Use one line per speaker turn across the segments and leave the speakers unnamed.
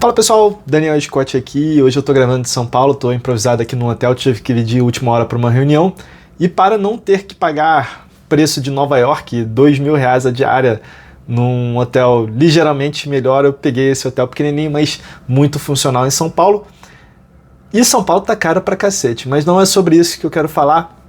Fala pessoal, Daniel Scott aqui. Hoje eu tô gravando de São Paulo, tô improvisado aqui num hotel, tive que vir de última hora para uma reunião. E para não ter que pagar preço de Nova York, R$ 2.000 a diária num hotel ligeiramente melhor, eu peguei esse hotel pequenininho, mas muito funcional em São Paulo. E São Paulo tá caro pra cacete, mas não é sobre isso que eu quero falar.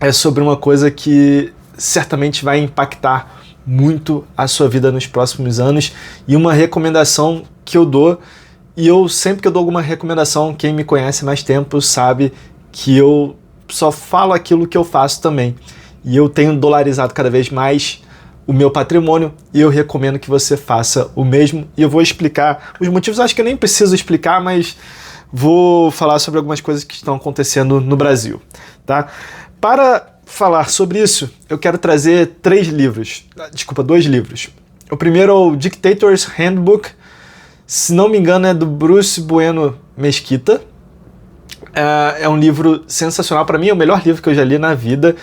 É sobre uma coisa que certamente vai impactar muito a sua vida nos próximos anos e uma recomendação que eu dou, e eu sempre que eu dou alguma recomendação, quem me conhece há mais tempo sabe que eu só falo aquilo que eu faço também, e eu tenho dolarizado cada vez mais o meu patrimônio e eu recomendo que você faça o mesmo, e eu vou explicar os motivos. Acho que eu nem preciso explicar, mas vou falar sobre algumas coisas que estão acontecendo no Brasil, tá? Para falar sobre isso, eu quero trazer dois livros. O primeiro é o Dictator's Handbook, se não me engano é do Bruce Bueno Mesquita. É um livro sensacional, para mim é o melhor livro que eu já li na vida,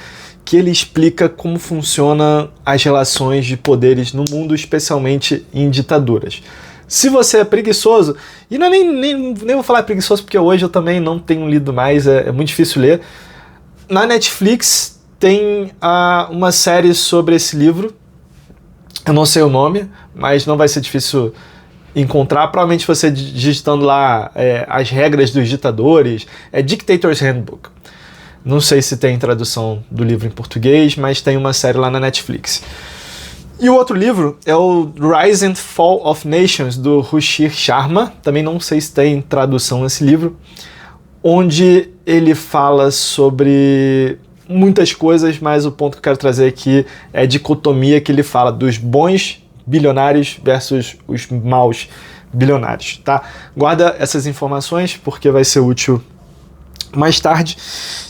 que ele explica como funcionam as relações de poderes no mundo, especialmente em ditaduras. Se você é preguiçoso, e não é nem vou falar preguiçoso porque hoje eu também não tenho lido mais, é muito difícil ler. Na Netflix tem uma série sobre esse livro, eu não sei o nome, mas não vai ser difícil encontrar, provavelmente você digitando lá as regras dos ditadores, é Dictator's Handbook. Não sei se tem tradução do livro em português, mas tem uma série lá na Netflix. E o outro livro é o Rise and Fall of Nations, do Ruchir Sharma, também não sei se tem tradução nesse livro, onde ele fala sobre muitas coisas, mas o ponto que eu quero trazer aqui é a dicotomia que ele fala dos bons bilionários versus os maus bilionários, tá? Guarda essas informações porque vai ser útil mais tarde.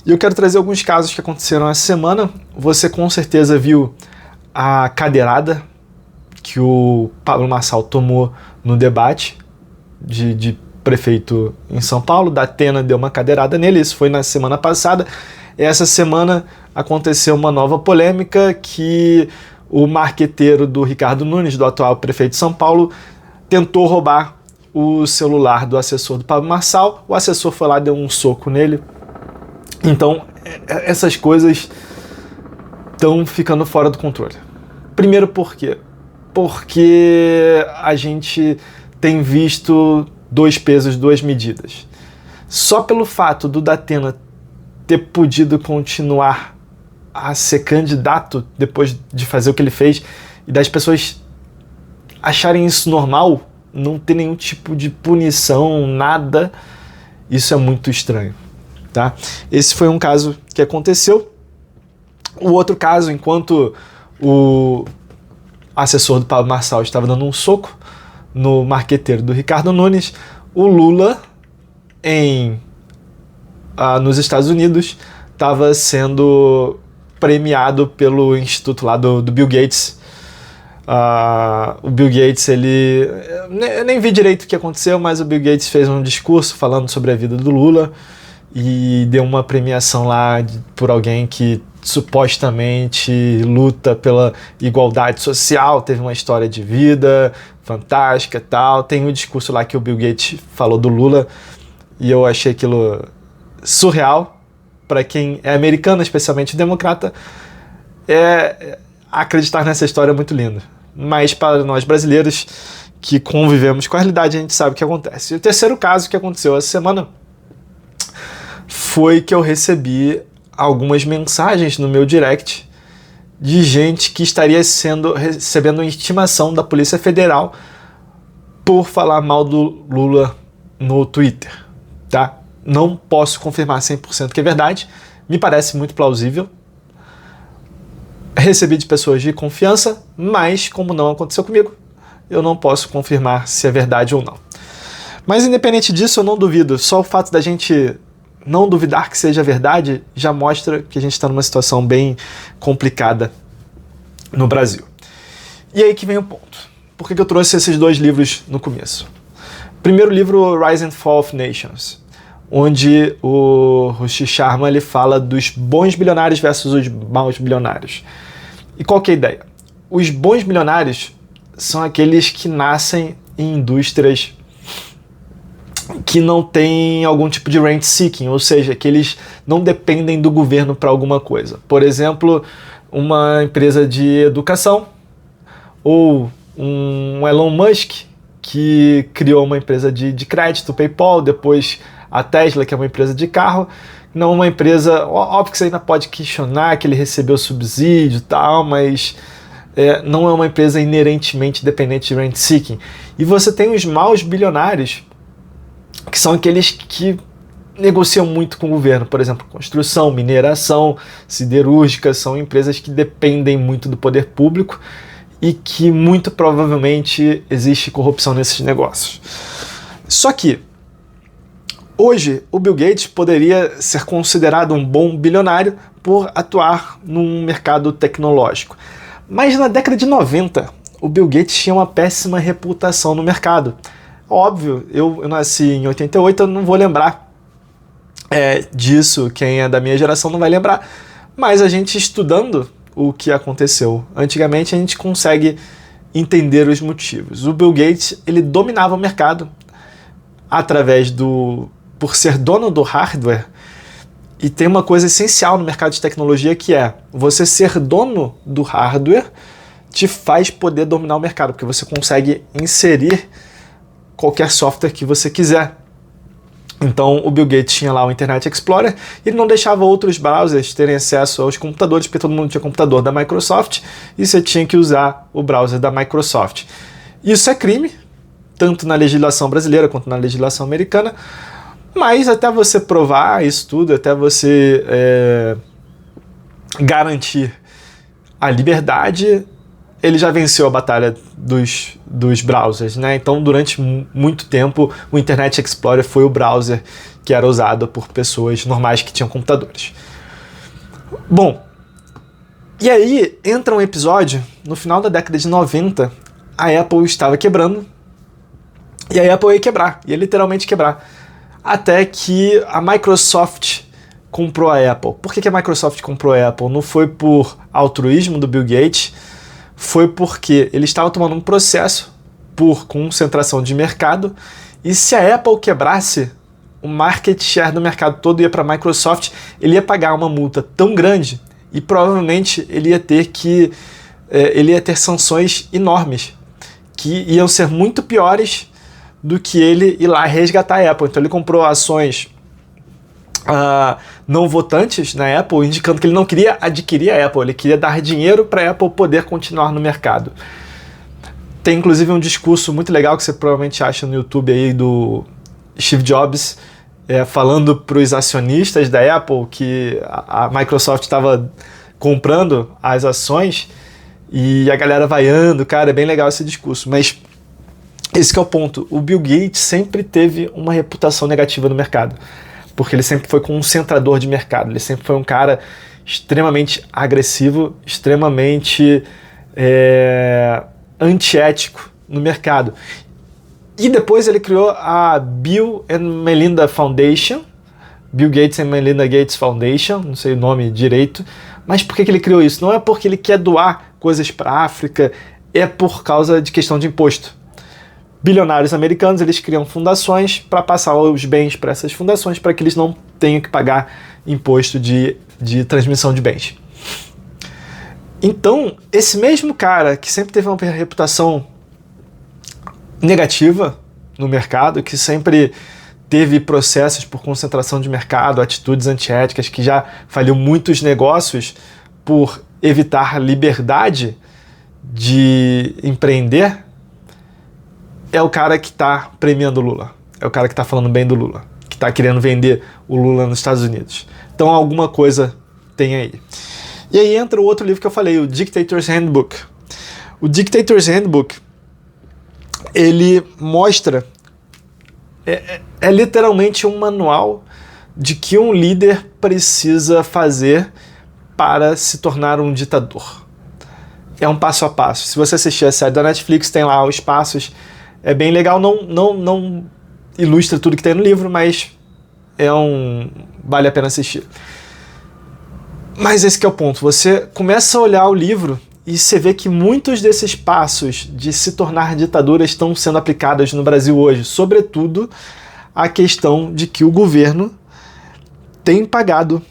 E eu quero trazer alguns casos que aconteceram essa semana. Você com certeza viu a cadeirada que o Pablo Marçal tomou no debate de prefeito em São Paulo. Datena deu uma cadeirada nele, isso foi na semana passada. Essa semana aconteceu uma nova polêmica que o marqueteiro do Ricardo Nunes, do atual prefeito de São Paulo, tentou roubar o celular do assessor do Pablo Marçal. O assessor foi lá e deu um soco nele. Então, essas coisas estão ficando fora do controle. Primeiro por quê? Porque a gente tem visto dois pesos, duas medidas. Só pelo fato do Datena ter podido continuar a ser candidato depois de fazer o que ele fez e das pessoas acharem isso normal, não ter nenhum tipo de punição, nada, isso é muito estranho, tá? Esse foi um caso que aconteceu. O outro caso, enquanto o assessor do Pablo Marçal estava dando um soco no marqueteiro do Ricardo Nunes, o Lula, nos Estados Unidos, estava sendo premiado pelo instituto lá do Bill Gates. O Bill Gates, eu nem vi direito o que aconteceu, mas o Bill Gates fez um discurso falando sobre a vida do Lula e deu uma premiação lá por alguém que supostamente luta pela igualdade social, teve uma história de vida fantástica e tal. Tem um discurso lá que o Bill Gates falou do Lula e eu achei aquilo surreal. Para quem é americano, especialmente democrata, acreditar nessa história é muito lindo. Mas para nós brasileiros que convivemos com a realidade, a gente sabe o que acontece. E o terceiro caso que aconteceu essa semana foi que eu recebi algumas mensagens no meu direct de gente que estaria recebendo intimação da Polícia Federal por falar mal do Lula no Twitter, tá? Não posso confirmar 100% que é verdade, me parece muito plausível. Recebi de pessoas de confiança, mas como não aconteceu comigo, eu não posso confirmar se é verdade ou não. Mas independente disso, eu não duvido. Só o fato da gente não duvidar que seja verdade já mostra que a gente está numa situação bem complicada no Brasil. E aí que vem o ponto. Por que eu trouxe esses dois livros no começo? Primeiro livro, Rise and Fall of Nations, onde o Ruchir Sharma ele fala dos bons bilionários versus os maus bilionários. E qual que é a ideia? Os bons bilionários são aqueles que nascem em indústrias que não tem algum tipo de rent seeking, ou seja, que eles não dependem do governo para alguma coisa. Por exemplo, uma empresa de educação ou um Elon Musk que criou uma empresa de crédito, o PayPal, depois a Tesla, que é uma empresa de carro, não uma empresa, óbvio que você ainda pode questionar que ele recebeu subsídio e tal, mas não é uma empresa inerentemente dependente de rent seeking. E você tem os maus bilionários, que são aqueles que negociam muito com o governo, por exemplo, construção, mineração, siderúrgica, são empresas que dependem muito do poder público e que muito provavelmente existe corrupção nesses negócios. Só que hoje o Bill Gates poderia ser considerado um bom bilionário por atuar num mercado tecnológico. Mas na década de 90, o Bill Gates tinha uma péssima reputação no mercado. Óbvio, eu nasci em 88, eu não vou lembrar disso, quem é da minha geração não vai lembrar, mas a gente estudando o que aconteceu antigamente, a gente consegue entender os motivos. O Bill Gates, ele dominava o mercado por ser dono do hardware, e tem uma coisa essencial no mercado de tecnologia que é, você ser dono do hardware te faz poder dominar o mercado, porque você consegue inserir qualquer software que você quiser. Então o Bill Gates tinha lá o Internet Explorer e ele não deixava outros browsers terem acesso aos computadores, porque todo mundo tinha computador da Microsoft e você tinha que usar o browser da Microsoft. Isso é crime, tanto na legislação brasileira quanto na legislação americana, mas até você provar isso tudo, até você garantir a liberdade, ele já venceu a batalha dos browsers, né? Então, durante muito tempo, o Internet Explorer foi o browser que era usado por pessoas normais que tinham computadores. Bom, e aí entra um episódio, no final da década de 90, a Apple estava quebrando, e a Apple ia quebrar, ia literalmente quebrar, até que a Microsoft comprou a Apple. Por que a Microsoft comprou a Apple? Não foi por altruísmo do Bill Gates, foi porque ele estava tomando um processo por concentração de mercado, e se a Apple quebrasse, o market share do mercado todo ia para a Microsoft, ele ia pagar uma multa tão grande e provavelmente ele ia ter sanções enormes, que iam ser muito piores do que ele ir lá resgatar a Apple. Então ele comprou ações não votantes na Apple, indicando que ele não queria adquirir a Apple, ele queria dar dinheiro para a Apple poder continuar no mercado. Tem inclusive um discurso muito legal que você provavelmente acha no YouTube aí do Steve Jobs falando para os acionistas da Apple que a Microsoft estava comprando as ações e a galera vaiando, cara, é bem legal esse discurso, mas esse que é o ponto. O Bill Gates sempre teve uma reputação negativa no mercado, porque ele sempre foi concentrador de mercado, ele sempre foi um cara extremamente agressivo, extremamente antiético no mercado. E depois ele criou a Bill and Melinda Foundation, Bill Gates and Melinda Gates Foundation, não sei o nome direito, mas por que ele criou isso? Não é porque ele quer doar coisas para a África, é por causa de questão de imposto. Bilionários americanos, eles criam fundações para passar os bens para essas fundações para que eles não tenham que pagar imposto de transmissão de bens. Então, esse mesmo cara que sempre teve uma reputação negativa no mercado, que sempre teve processos por concentração de mercado, atitudes antiéticas, que já faliu muitos negócios por evitar liberdade de empreender, é o cara que está premiando o Lula, é o cara que está falando bem do Lula, que está querendo vender o Lula nos Estados Unidos. Então alguma coisa tem aí. E aí entra o outro livro que eu falei, o Dictator's Handbook. O Dictator's Handbook, ele mostra, é literalmente um manual de que um líder precisa fazer para se tornar um ditador. É um passo a passo. Se você assistir a série da Netflix, tem lá os passos. É bem legal, não ilustra tudo que tem no livro, mas vale a pena assistir. Mas esse que é o ponto. Você começa a olhar o livro e você vê que muitos desses passos de se tornar ditadura estão sendo aplicados no Brasil hoje. Sobretudo a questão de que o governo tem pagado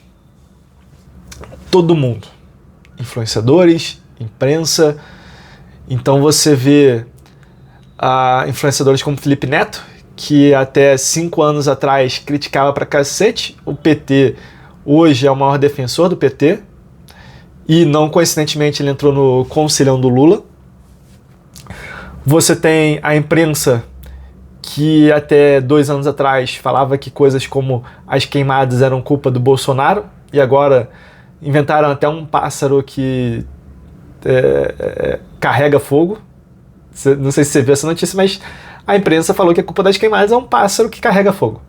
todo mundo, influenciadores, imprensa. Então você vê influenciadores como Felipe Neto, que até 5 anos atrás criticava pra cacete o PT, hoje é o maior defensor do PT, e não coincidentemente ele entrou no conselhão do Lula. Você tem a imprensa que até 2 anos atrás falava que coisas como as queimadas eram culpa do Bolsonaro, e agora inventaram até um pássaro que carrega fogo. Não sei se você viu essa notícia, mas a imprensa falou que a culpa das queimadas é um pássaro que carrega fogo.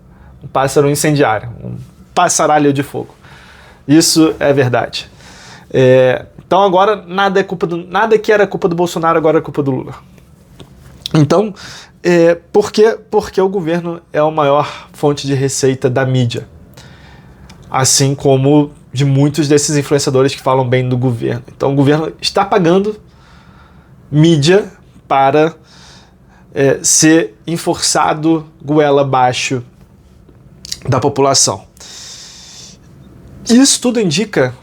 Um pássaro incendiário, um passaralho de fogo. Isso é verdade. Então agora nada que era culpa do Bolsonaro agora é culpa do Lula. Então, por quê? Porque o governo é a maior fonte de receita da mídia. Assim como de muitos desses influenciadores que falam bem do governo. Então o governo está pagando mídia para ser enforçado goela abaixo da população. Isso tudo indica,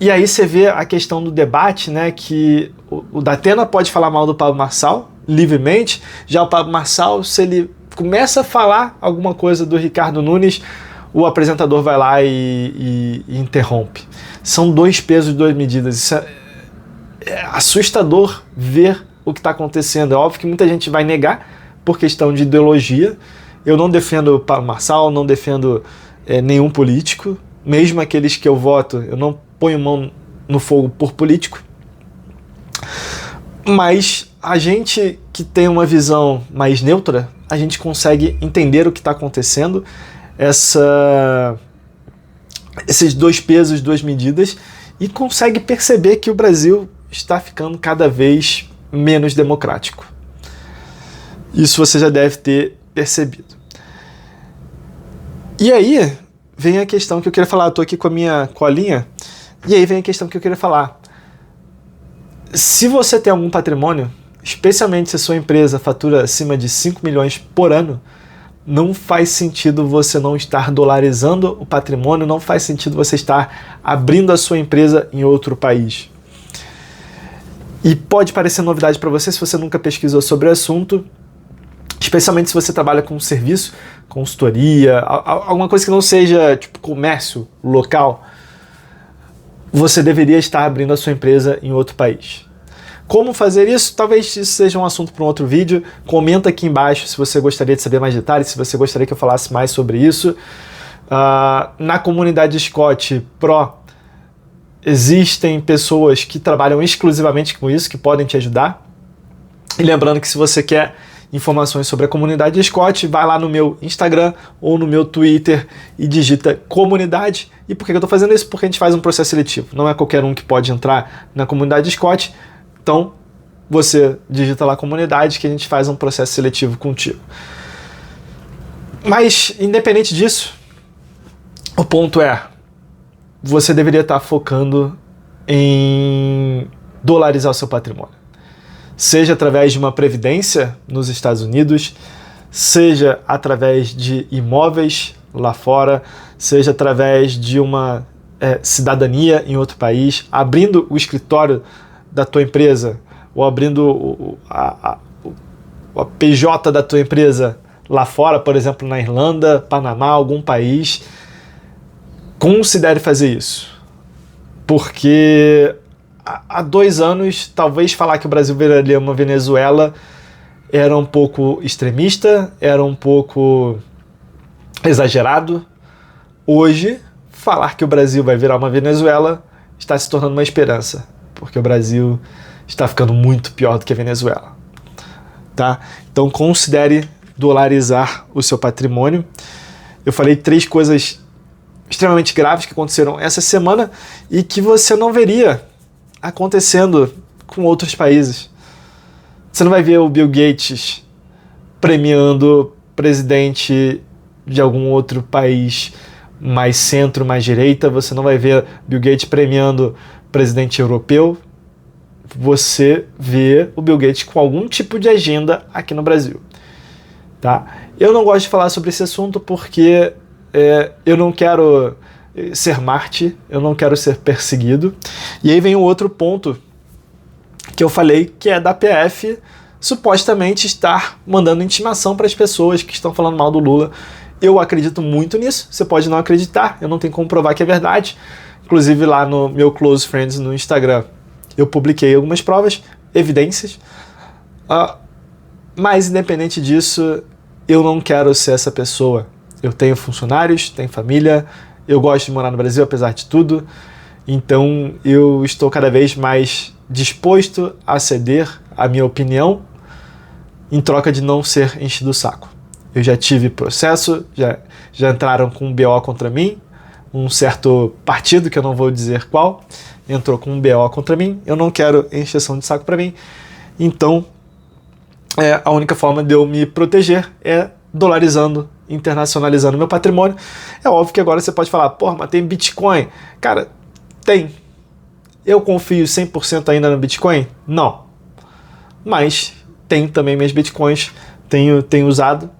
e aí você vê a questão do debate, né, que o Datena pode falar mal do Pablo Marçal livremente, já o Pablo Marçal, se ele começa a falar alguma coisa do Ricardo Nunes, o apresentador vai lá e interrompe. São 2 pesos, 2 medidas. Isso é assustador ver o que está acontecendo. É óbvio que muita gente vai negar por questão de ideologia. Eu não defendo o Pablo Marçal, não defendo nenhum político, mesmo aqueles que eu voto, eu não ponho mão no fogo por político. Mas a gente que tem uma visão mais neutra, a gente consegue entender o que está acontecendo, esses 2 pesos, 2 medidas, e consegue perceber que o Brasil está ficando cada vez menos democrático. Isso você já deve ter percebido. E aí vem a questão que eu queria falar. Eu estou aqui com a minha colinha, e aí vem a questão que eu queria falar. Se você tem algum patrimônio, especialmente se a sua empresa fatura acima de 5 milhões por ano, não faz sentido você não estar dolarizando o patrimônio, não faz sentido você estar abrindo a sua empresa em outro país. E pode parecer novidade para você se você nunca pesquisou sobre o assunto, especialmente se você trabalha com serviço, consultoria, alguma coisa que não seja tipo comércio local. Você deveria estar abrindo a sua empresa em outro país. Como fazer isso? Talvez isso seja um assunto para um outro vídeo. Comenta aqui embaixo se você gostaria de saber mais detalhes, se você gostaria que eu falasse mais sobre isso. Na comunidade Scott Pro, existem pessoas que trabalham exclusivamente com isso, que podem te ajudar. E lembrando que se você quer informações sobre a comunidade Scott, vai lá no meu Instagram ou no meu Twitter e digita comunidade. E por que eu estou fazendo isso? Porque a gente faz um processo seletivo. Não é qualquer um que pode entrar na comunidade Scott. Então, você digita lá comunidade que a gente faz um processo seletivo contigo. Mas, independente disso, o ponto é, você deveria estar focando em dolarizar o seu patrimônio. Seja através de uma previdência nos Estados Unidos, seja através de imóveis lá fora, seja através de uma cidadania em outro país, abrindo o escritório da tua empresa, ou abrindo a PJ da tua empresa lá fora, por exemplo, na Irlanda, Panamá, algum país. Considere fazer isso. Porque há 2 anos, talvez falar que o Brasil viraria uma Venezuela era um pouco extremista, era um pouco exagerado. Hoje, falar que o Brasil vai virar uma Venezuela está se tornando uma esperança, porque o Brasil está ficando muito pior do que a Venezuela. Tá? Então considere dolarizar o seu patrimônio. Eu falei 3 coisas extremamente graves que aconteceram essa semana e que você não veria acontecendo com outros países. Você não vai ver o Bill Gates premiando presidente de algum outro país mais centro, mais direita. Você não vai ver Bill Gates premiando presidente europeu. Você vê o Bill Gates com algum tipo de agenda aqui no Brasil. Tá? Eu não gosto de falar sobre esse assunto porque eu não quero ser Marte, eu não quero ser perseguido. E aí vem o outro ponto que eu falei, que é da PF supostamente estar mandando intimação para as pessoas que estão falando mal do Lula. Eu acredito muito nisso, você pode não acreditar, eu não tenho como provar que é verdade. Inclusive lá no meu Close Friends no Instagram, eu publiquei algumas provas, evidências. Mas independente disso, eu não quero ser essa pessoa. Eu tenho funcionários, tenho família, eu gosto de morar no Brasil apesar de tudo. Então eu estou cada vez mais disposto a ceder a minha opinião em troca de não ser enchido o saco. Eu já tive processo, já entraram com um BO contra mim, um certo partido, que eu não vou dizer qual, entrou com um BO contra mim, eu não quero encheção de saco para mim, então a única forma de eu me proteger é dolarizando, internacionalizando meu patrimônio. É óbvio que agora você pode falar, porra, mas tem Bitcoin. Cara, tem. Eu confio 100% ainda no Bitcoin? Não. Mas tem também minhas Bitcoins, tenho usado,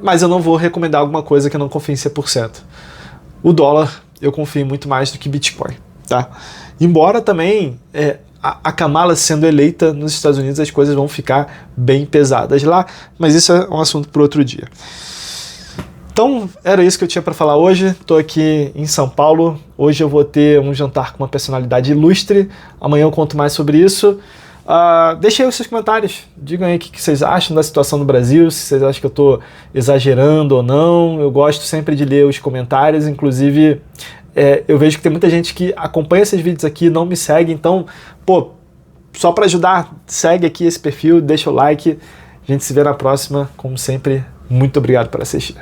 mas eu não vou recomendar alguma coisa que eu não confio em 100%. O dólar eu confio muito mais do que Bitcoin, tá? Embora também a Kamala sendo eleita nos Estados Unidos, as coisas vão ficar bem pesadas lá, mas isso é um assunto para outro dia. Então, era isso que eu tinha para falar hoje. Estou aqui em São Paulo. Hoje eu vou ter um jantar com uma personalidade ilustre. Amanhã eu conto mais sobre isso. Deixem aí os seus comentários. Digam aí o que vocês acham da situação no Brasil, se vocês acham que eu estou exagerando ou não. Eu gosto sempre de ler os comentários. Inclusive, eu vejo que tem muita gente que acompanha esses vídeos aqui e não me segue. Então, só para ajudar, segue aqui esse perfil, deixa o like. A gente se vê na próxima. Como sempre, muito obrigado por assistir.